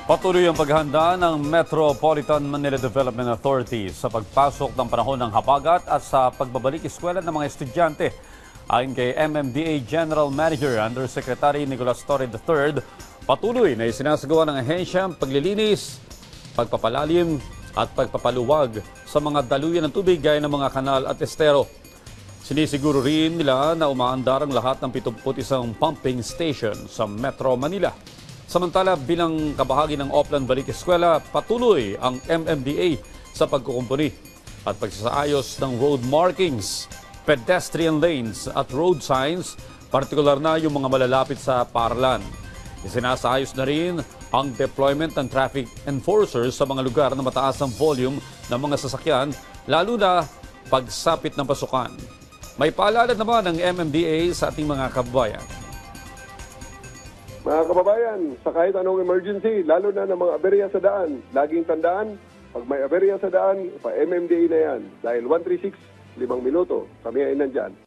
Patuloy ang paghahanda ng Metropolitan Manila Development Authority sa pagpasok ng panahon ng habagat at sa pagbabalik eskwela ng mga estudyante. Ayon kay MMDA General Manager Undersecretary Nicolas Torre III, patuloy na isinasagawa ng ahensya ang paglilinis, pagpapalalim at pagpapaluwag sa mga daluyan ng tubig gaya ng mga kanal at estero. Sinisiguro rin nila na umaandar ang lahat ng 71 pumping station sa Metro Manila. Samantala, bilang kabahagi ng Oplan Balik Eskwela, patuloy ang MMDA sa pagkukumpuni at pagsasaayos ng road markings, pedestrian lanes at road signs, partikular na yung mga malalapit sa paaralan. Isinasaayos na rin ang deployment ng traffic enforcers sa mga lugar na mataas ang volume ng mga sasakyan, lalo na pagsapit ng pasukan. May paalala naman ng MMDA sa ating mga kababayan. Mga kababayan, sa kahit anong emergency, lalo na ng mga aberya sa daan, laging tandaan, pag may aberya sa daan, pa-MMDA na yan. Dahil 136, 5 minuto, kami ay nandyan.